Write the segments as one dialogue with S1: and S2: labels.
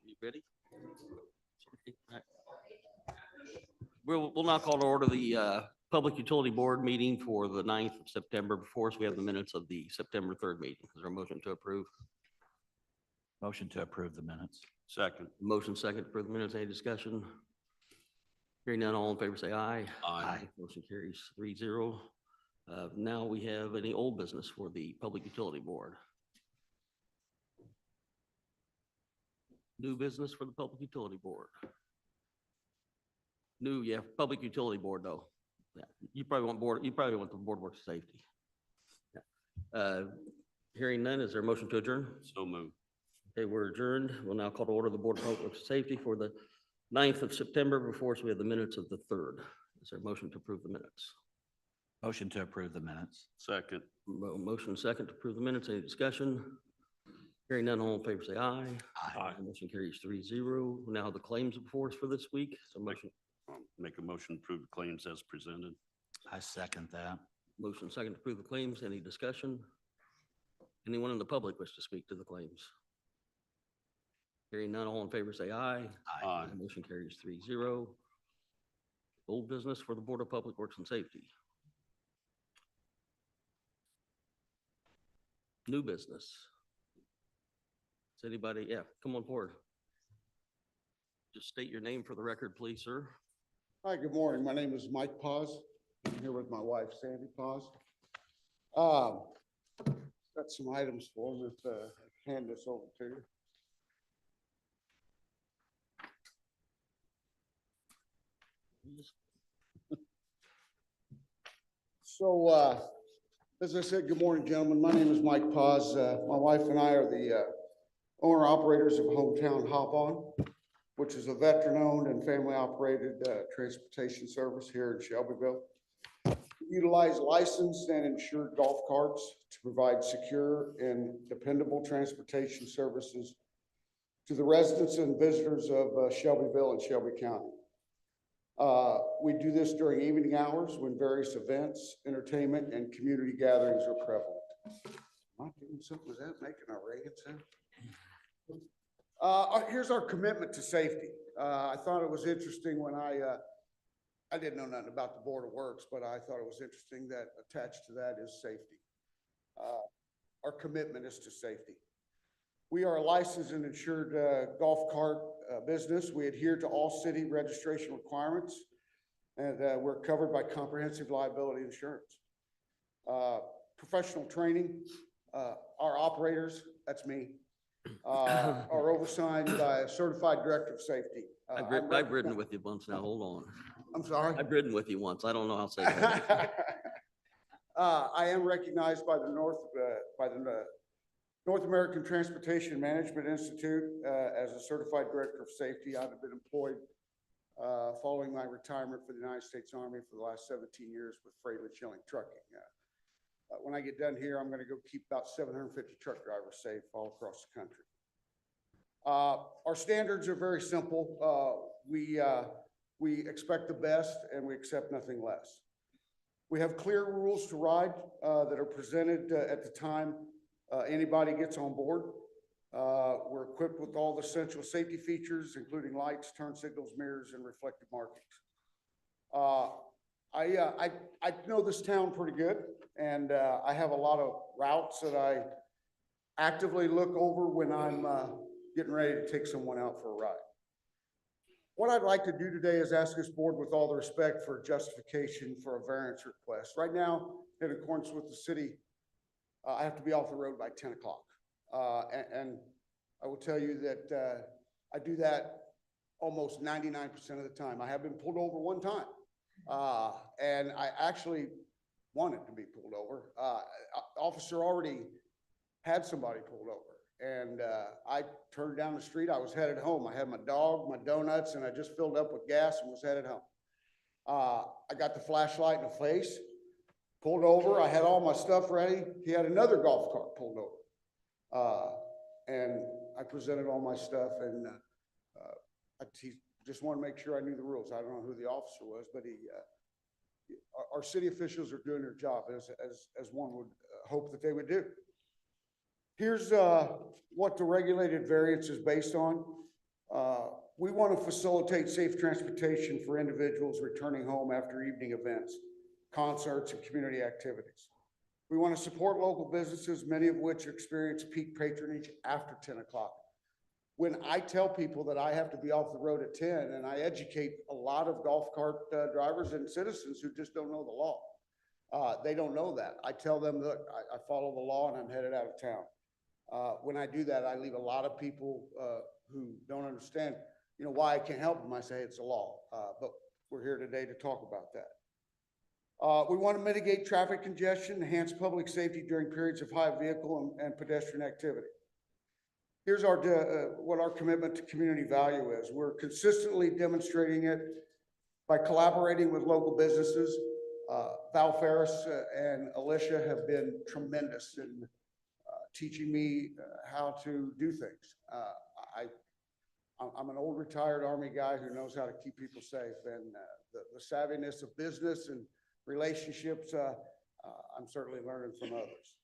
S1: You ready? We'll now call to order the Public Utility Board meeting for the 9th of September. Before us, we have the minutes of the September 3rd meeting. Is there a motion to approve?
S2: Motion to approve the minutes.
S1: Second. Motion second to approve the minutes. Any discussion? Hearing none, all in favor say aye.
S2: Aye.
S1: Motion carries 3-0. Now we have any old business for the Public Utility Board. New business for the Public Utility Board. New, yeah, Public Utility Board though. Yeah, you probably want the Board of Works and Safety. Yeah. Hearing none, is there a motion to adjourn? So moved. Okay, we're adjourned. We'll now call to order the Board of Public Works and Safety for the 9th of September. Before us, we have the minutes of the 3rd. Is there a motion to approve the minutes?
S2: Motion to approve the minutes.
S1: Second. Motion second to approve the minutes. Any discussion? Hearing none, all in favor say aye.
S2: Aye.
S1: Motion carries 3-0. We now have the claims before us for this week. So motion.
S3: Make a motion to approve the claims as presented.
S2: I second that.
S1: Motion second to approve the claims. Any discussion? Anyone in the public wish to speak to the claims? Hearing none, all in favor say aye.
S3: Aye.
S1: Motion carries 3-0. Old business for the Board of Public Works and Safety. New business. Is anybody, yeah, come on forward. Just state your name for the record, please, sir.
S4: Hi, good morning. My name is Mike Paz. I'm here with my wife, Sandy Paz. Got some items for them if I hand this over to you. So, as I said, good morning, gentlemen. My name is Mike Paz. My wife and I are the owner operators of Hometown Hop On, which is a veteran-owned and family-operated transportation service here in Shelbyville. We utilize licensed and insured golf carts to provide secure and dependable transportation services to the residents and visitors of Shelbyville and Shelby County. We do this during evening hours when various events, entertainment, and community gatherings are prevalent. Am I doing something? Was that making a Reagan sound? Here's our commitment to safety. I thought it was interesting when I didn't know nothing about the Board of Works, but I thought it was interesting that attached to that is safety. Our commitment is to safety. We are a licensed and insured golf cart business. We adhere to all city registration requirements, and we're covered by comprehensive liability insurance. Professional training, our operators, that's me, are oversigned by a certified director of safety.
S1: I've ridden with you once now, hold on.
S4: I'm sorry?
S1: I've ridden with you once. I don't know how safe it is.
S4: I am recognized by the North American Transportation Management Institute as a certified director of safety. I've been employed following my retirement for the United States Army for the last 17 years with Freightless Schilling Trucking. When I get done here, I'm going to go keep about 750 truck drivers safe all across the country. Our standards are very simple. We expect the best and we accept nothing less. We have clear rules to ride that are presented at the time anybody gets on board. We're equipped with all the essential safety features, including lights, turn signals, mirrors, and reflective markings. I know this town pretty good, and I have a lot of routes that I actively look over when I'm getting ready to take someone out for a ride. What I'd like to do today is ask this board, with all the respect, for justification for a variance request. Right now, in accordance with the city, I have to be off the road by 10 o'clock. And I will tell you that I do that almost 99% of the time. I have been pulled over one time, and I actually wanted to be pulled over. Officer already had somebody pulled over, and I turned down the street. I was headed home. I had my dog, my donuts, and I just filled up with gas and was headed home. I got the flashlight in the face, pulled over. I had all my stuff ready. He had another golf cart pulled over. and I presented all my stuff, and he just wanted to make sure I knew the rules. I don't know who the officer was, but our city officials are doing their job as one would hope that they would do. Here's what the regulated variance is based on. We want to facilitate safe transportation for individuals returning home after evening events, concerts, and community activities. We want to support local businesses, many of which experience peak patronage after 10 o'clock. When I tell people that I have to be off the road at 10, and I educate a lot of golf cart drivers and citizens who just don't know the law. They don't know that. I tell them, look, I follow the law and I'm headed out of town. When I do that, I leave a lot of people who don't understand, why I can't help them. I say it's a law, but we're here today to talk about that. We want to mitigate traffic congestion, enhance public safety during periods of high vehicle and pedestrian activity. Here's what our commitment to community value is. We're consistently demonstrating it by collaborating with local businesses. Val Ferris and Alicia have been tremendous in teaching me how to do things. I'm an old retired Army guy who knows how to keep people safe, and the savviness of business and relationships, I'm certainly learning from others.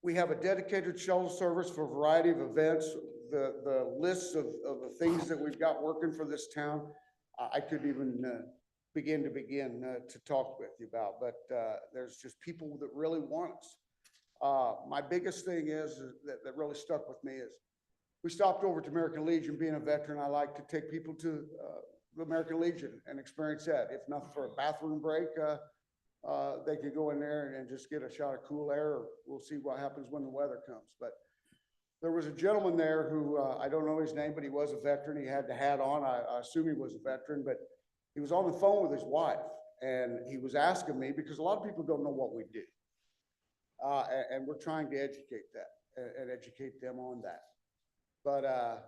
S4: We have a dedicated shuttle service for a variety of events. The lists of the things that we've got working for this town, I couldn't even begin to talk with you about, but there's just people that really want us. My biggest thing is that really stuck with me is we stopped over to American Legion. Being a veteran, I like to take people to the American Legion and experience that. If nothing for a bathroom break, they could go in there and just get a shot of cool air, or we'll see what happens when the weather comes. But there was a gentleman there who, I don't know his name, but he was a veteran. He had the hat on. I assume he was a veteran, but he was on the phone with his wife, and he was asking me, because a lot of people don't know what we do. And we're trying to educate that and educate them on that. But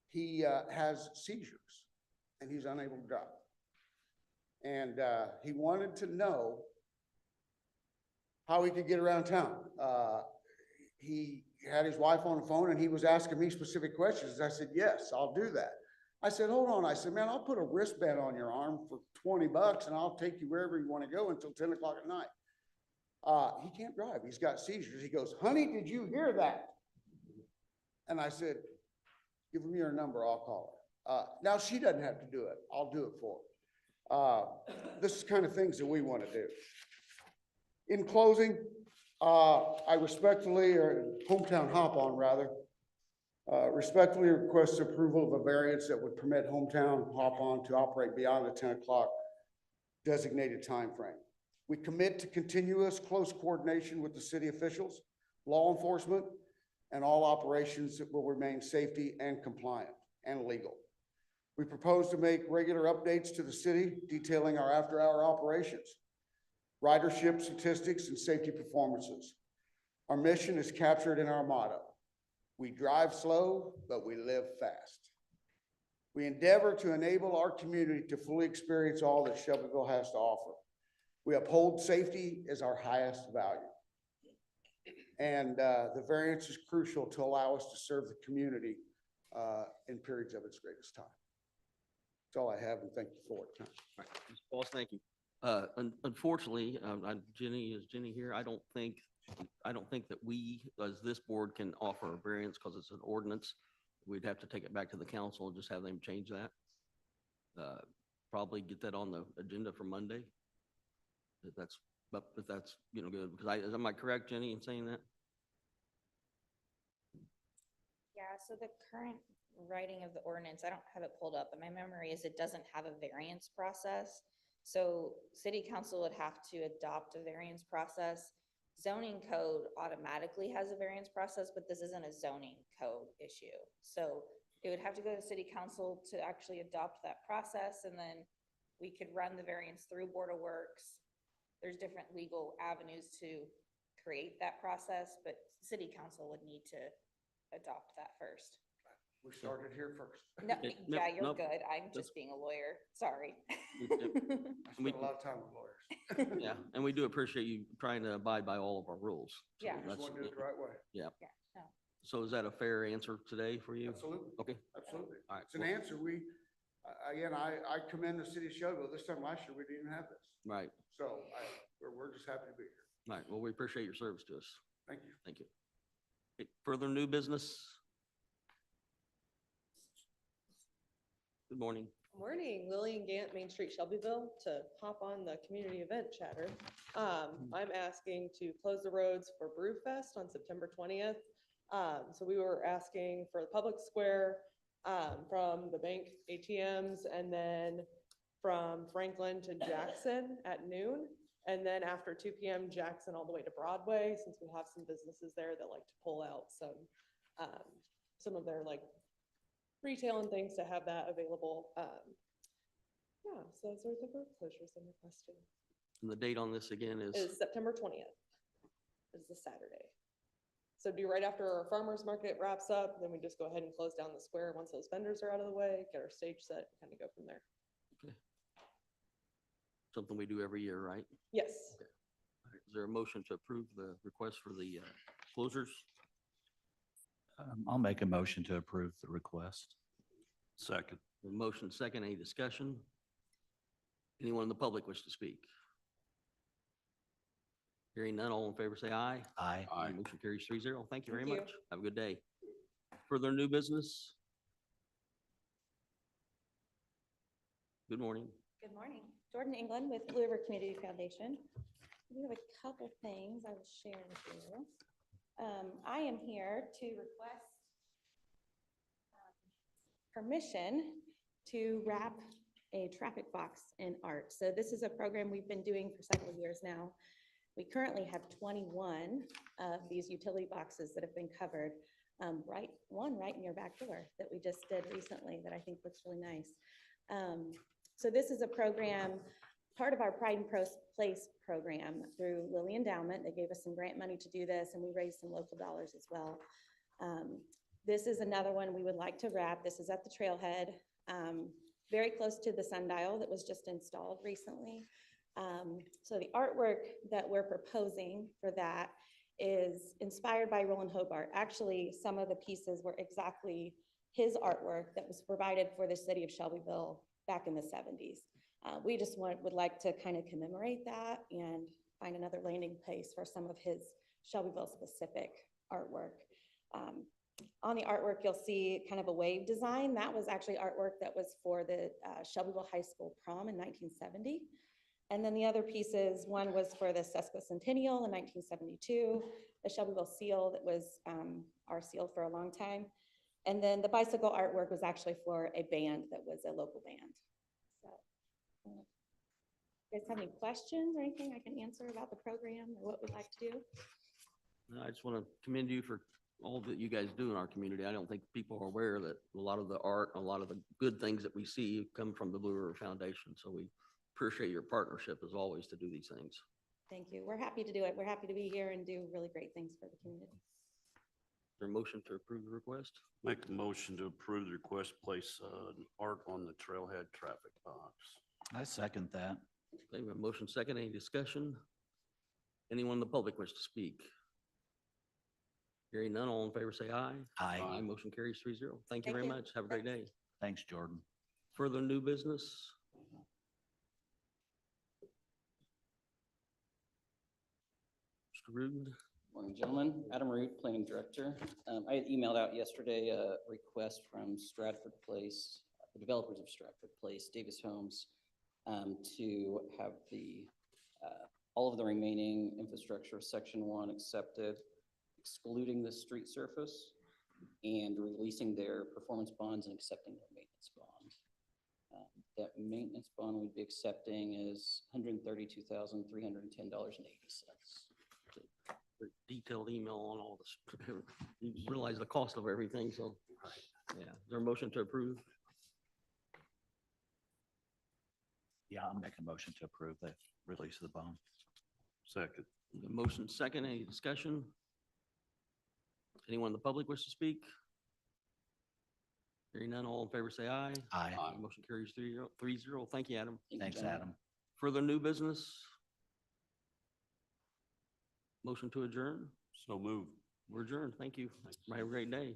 S4: he has seizures and he's unable to drive. And he wanted to know how he could get around town. He had his wife on the phone and he was asking me specific questions. I said, yes, I'll do that. I said, hold on. I said, man, I'll put a wristband on your arm for $20 and I'll take you wherever you want to go until 10 o'clock at night. He can't drive. He's got seizures. He goes, honey, did you hear that? And I said, give me your number. I'll call her. Now she doesn't have to do it. I'll do it for her. This is kind of things that we want to do. In closing, I respectfully, or Hometown Hop On rather, respectfully request approval of a variance that would permit Hometown Hop On to operate beyond the 10 o'clock designated time frame. We commit to continuous close coordination with the city officials, law enforcement, and all operations that will remain safety and compliant and legal. We propose to make regular updates to the city detailing our after-hour operations, ridership statistics, and safety performances. Our mission is captured in our motto: we drive slow, but we live fast. We endeavor to enable our community to fully experience all that Shelbyville has to offer. We uphold safety as our highest value. And the variance is crucial to allow us to serve the community in periods of its greatest time. That's all I have, and thank you for it.
S1: All right, Mr. Pauls, thank you. Unfortunately, is Jenny here? I don't think that we, as this board, can offer a variance because it's an ordinance. We'd have to take it back to the council and just have them change that. Probably get that on the agenda for Monday. If that's good, because am I correct, Jenny, in saying that?
S5: Yeah, so the current writing of the ordinance, I don't have it pulled up, but my memory is it doesn't have a variance process. So city council would have to adopt a variance process. Zoning code automatically has a variance process, but this isn't a zoning code issue. So it would have to go to city council to actually adopt that process, and then we could run the variance through Board of Works. There's different legal avenues to create that process, but city council would need to adopt that first.
S4: We started here first.
S5: No,
S1: Okay,
S5: yeah,
S1: nope,
S5: you're
S1: nope.
S5: good. I'm
S1: That's-
S5: just being a lawyer. Sorry.
S4: I spent a lot of time with lawyers.
S1: Yeah, and we do appreciate you trying to abide by all of our rules. So
S5: Yeah.
S4: Just
S1: that's-
S4: want to do it the right way.
S5: Yeah, no.
S1: So is that a fair answer today for you?
S4: Absolutely,
S1: Okay,
S4: absolutely.
S1: all right.
S4: It's an answer. Again, I commend the city of Shelbyville. This time last year, we didn't even have this.
S1: Right,
S4: So we're just happy to be here.
S1: right. Well, we appreciate your service to us.
S4: Thank you.
S1: Thank you. Okay, further new business? Good morning.
S6: Morning, Lillian Gant, Main Street, Shelbyville, to hop on the community event chatter. I'm asking to close the roads for Brewfest on September 20th. So we were asking for the public square, from the bank ATMs, and then from Franklin to Jackson at noon. And then after 2 PM, Jackson all the way to Broadway, since we have some businesses there that like to pull out some of their like retail and things to have that available. Yeah, so those are the road closures I'm requesting.
S1: And the date on this again
S6: Is
S1: is,
S6: September 20th, is the Saturday. So it'd be right after our farmer's market wraps up, then we just go ahead and close down the square once those vendors are out of the way, get our stage set, kind of go from there.
S1: something we do every year, right?
S6: Yes,
S1: All right, is there a motion to approve the request for the closures?
S2: I'll make a motion to approve the request.
S3: Second.
S1: A motion second, any discussion? Anyone in the public wish to speak? Hearing none, all in favor say aye.
S2: Aye.
S3: Aye.
S1: Motion carries 3-0. Thank you very
S6: Thank you.
S1: much. Have a good day. Further new business? Good morning.
S5: Good morning. Jordan England with Blue River Community Foundation. We have a couple things I will share with you. I am here to request permission to wrap a traffic box in art. So this is a program we've been doing for several years now. We currently have 21 of these utility boxes that have been covered. One right in your back door that we just did recently that I think looks really nice. So this is a program, part of our Pride and Place program through Lilly Endowment. They gave us some grant money to do this, and we raised some local dollars as well. This is another one we would like to wrap. This is at the trailhead, very close to the sundial that was just installed recently. So the artwork that we're proposing for that is inspired by Roland Hobart. Actually, some of the pieces were exactly his artwork that was provided for the city of Shelbyville back in the 70s. We just would like to kind of commemorate that and find another landing place for some of his Shelbyville specific artwork. On the artwork, you'll see kind of a wave design. That was actually artwork that was for the Shelbyville High School prom in 1970. And then the other pieces, one was for the sesquicentennial in 1972, the Shelbyville seal that was our seal for a long time. And then the bicycle artwork was actually for a band that was a local band. So, you guys have any questions or anything I can answer about the program or what we'd like to do?
S1: I just want to commend you for all that you guys do in our community. I don't think people are aware that a lot of the art, a lot of the good things that we see come from the Blue River Foundation. So we appreciate your partnership as always to do these things.
S5: Thank you. We're happy to do it. We're happy to be here and do really great things for the community.
S1: Is there a motion to approve the request?
S3: Make a motion to approve the request, place art on the trailhead traffic box.
S2: I second that.
S1: Okay, we have a motion second, any discussion? Anyone in the public wish to speak? Hearing none, all in favor say aye.
S2: Aye.
S1: Motion carries 3-0. Thank you
S5: Thank
S1: very
S5: you.
S1: much. Have a great day.
S2: Thanks, Jordan.
S1: Further new business? Mr. Ruden?
S7: Morning, gentlemen. Adam Root, Planning Director. I had emailed out yesterday a request from Stratford Place, the developers of Stratford Place, Davis Homes, to have all of the remaining infrastructure of Section 1 accepted, excluding the street surface, and releasing their performance bonds and accepting their maintenance bond. That maintenance bond we'd be accepting is $132,310.80.
S1: Very detailed email on all this. You realize the cost of everything, so. Yeah, is there a motion to approve?
S2: Yeah, I'll make a motion to approve the release of the bond.
S3: Second.
S1: The motion second, any discussion? Anyone in the public wish to speak? Hearing none, all in favor say aye.
S2: Aye.
S1: Motion carries 3-0. Thank you, Adam.
S7: Thank you,
S2: Thanks,
S7: gentlemen.
S2: Adam.
S1: Further new business? Motion to adjourn?
S3: So move.
S1: We're adjourned. Thank you. Have a great day.